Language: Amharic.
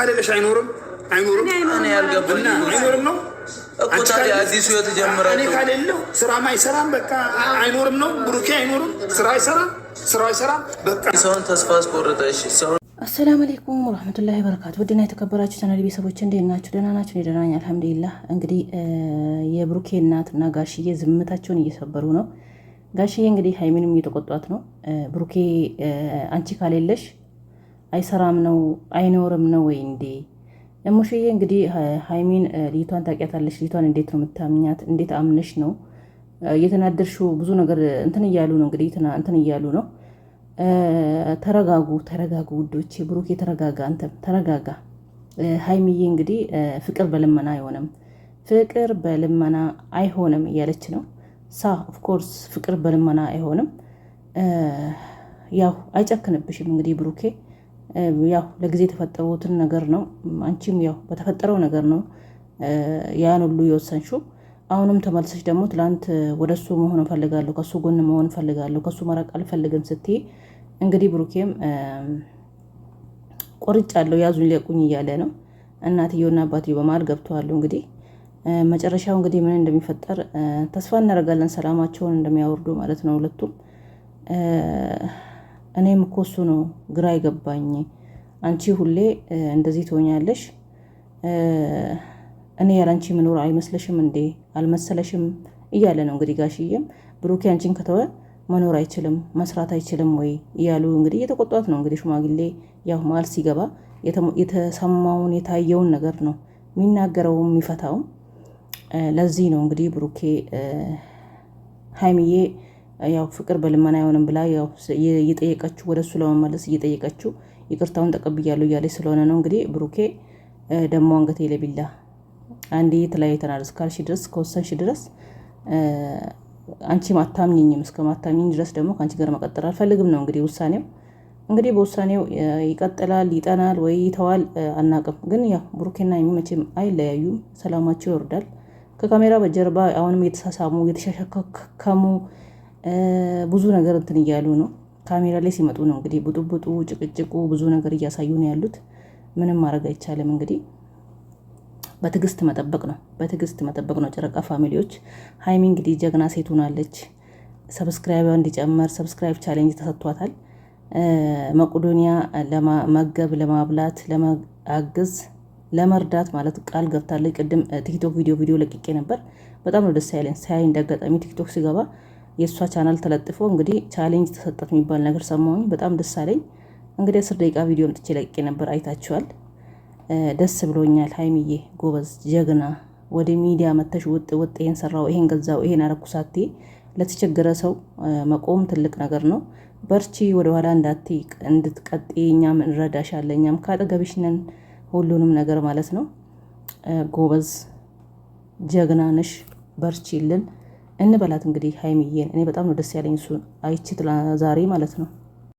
ካለለሽ አይኖርም እኔ ያልገባኝ አይኖርም ነው እኮ ታዲያ አዲሱ የተጀመረው እኔ ካለለው ስራም አይሰራም በቃ አይኖርም ነው ብሩኬ አይኖርም ስራ አይሰራም በቃ ሰውን ተስፋ አስቆረጠ። እሺ ሰው አሰላሙ አለይኩም ወራህመቱላሂ ወበረካቱ። ውድና የተከበራችሁ ቻናል ቤተሰቦች እንዴት ናችሁ? ደህና ናችሁ? እኔ ደህና ነኝ አልሐምዱሊላህ። እንግዲህ የብሩኬ እናትና ጋሽዬ ዝምታቸውን እየሰበሩ ነው። ጋሽዬ እንግዲህ ሃይሚንም እየተቆጧት ነው። ብሩኬ አንቺ ካሌለሽ አይሰራም ነው አይኖርም ነው ወይ እንዴ? እሙሽዬ እንግዲህ ሃይሚን ልጅቷን ታውቂያታለሽ? ልጅቷን እንዴት ነው የምታምኛት? እንዴት አምነሽ ነው እየተናደርሽው? ብዙ ነገር እንትን እያሉ ነው እንግዲህ እንትን እያሉ ነው። ተረጋጉ ውዶቼ። ብሩኬ ተረጋጋ፣ አንተም ተረጋጋ። ሃይሚዬ እንግዲህ ፍቅር በልመና አይሆንም፣ ፍቅር በልመና አይሆንም እያለች ነው። ኦፍኮርስ ፍቅር በልመና አይሆንም። ያው አይጨክንብሽም እንግዲህ ብሩኬ ያው ለጊዜ የተፈጠሩትን ነገር ነው። አንቺም ያው በተፈጠረው ነገር ነው ያን ሁሉ የወሰንሽው። አሁንም ተመልሰሽ ደግሞ ትላንት ወደሱ መሆን እፈልጋለሁ፣ ከሱ ጎን መሆን እፈልጋለሁ፣ ከሱ መራቅ አልፈልግም ስትይ እንግዲህ ብሩኬም ቆርጫለሁ ያዙኝ ሊያቁኝ እያለ ነው። እናትየውና አባትየው በመሀል ገብተዋል። እንግዲህ መጨረሻው እንግዲህ ምን እንደሚፈጠር ተስፋ እናደርጋለን። ሰላማቸውን እንደሚያወርዱ ማለት ነው ሁለቱም። እኔም እኮ እሱ ነው ግራ ይገባኝ። አንቺ ሁሌ እንደዚህ ትሆኛለሽ፣ እኔ ያላንቺ መኖር አይመስለሽም እንዴ? አልመሰለሽም እያለ ነው እንግዲህ ጋሽዬም ብሩኬ አንቺን ከተወ መኖር አይችልም መስራት አይችልም ወይ እያሉ እንግዲህ እየተቆጧት ነው። እንግዲህ ሽማግሌ ያው መሀል ሲገባ የተሰማውን የታየውን ነገር ነው የሚናገረውም የሚፈታውም። ለዚህ ነው እንግዲህ ብሩኬ ሃይሚዬ ያው ፍቅር በልመና አይሆንም ብላ ያው እየጠየቀችው ወደ እሱ ለመመለስ እየጠየቀችው ይቅርታውን ተቀብያለሁ እያለች ስለሆነ ነው እንግዲህ ብሩኬ ደግሞ አንገቴ ለቢላ አንዴ ተለያይተናል እስካልሽ ድረስ ከወሰንሽ ድረስ አንቺ ማታምኝም እስከ ማታምኝ ድረስ ደግሞ ከአንቺ ጋር መቀጠል አልፈልግም ነው እንግዲህ ውሳኔው። እንግዲህ በውሳኔው ይቀጥላል ይጠናል ወይ ይተዋል አናቅም። ግን ያው ብሩኬና የሚመችም አይለያዩም፣ ሰላማቸው ይወርዳል። ከካሜራ በጀርባ አሁንም የተሳሳሙ የተሸከከሙ ብዙ ነገር እንትን እያሉ ነው። ካሜራ ላይ ሲመጡ ነው እንግዲህ ቡጡቡጡ ጭቅጭቁ ብዙ ነገር እያሳዩ ነው ያሉት። ምንም ማድረግ አይቻልም። እንግዲህ በትዕግስት መጠበቅ ነው ጨረቃ ፋሚሊዎች። ሃይሚ እንግዲህ ጀግና ሴት ሆናለች። ሰብስክራይብ እንዲጨመር ሰብስክራይብ ቻሌንጅ ተሰጥቷታል። መቄዶንያ ለመገብ ለማብላት ለማገዝ ለመርዳት ማለት ቃል ገብታለች። ቅድም ቲክቶክ ቪዲዮ ለቅቄ ነበር። በጣም ነው ደስ ያለኝ ሳይ እንዳጋጣሚ ቲክቶክ ሲገባ የእሷ ቻናል ተለጥፎ እንግዲህ ቻሌንጅ ተሰጠት የሚባል ነገር ሰማሁኝ። በጣም ደስ አለኝ። እንግዲህ 10 ደቂቃ ቪዲዮ አምጥቼ ለቅቄ ነበር፣ አይታችኋል። ደስ ብሎኛል። ሃይሚዬ ጎበዝ ጀግና፣ ወደ ሚዲያ መተሽ ውጥ ይሄን ሰራው ይሄን ገዛው ይሄን አረኩ ሳቴ ለተቸገረ ሰው መቆም ትልቅ ነገር ነው። በርቺ፣ ወደኋላ እንድትቀጤ እኛም እንረዳሻለን፣ እኛም ካጠገብሽ ነን፣ ሁሉንም ነገር ማለት ነው። ጎበዝ ጀግና ነሽ፣ በርቺልን እንበላት እንግዲህ ሃይሚዬን። እኔ በጣም ነው ደስ ያለኝ እሱን አይችት ዛሬ ማለት ነው።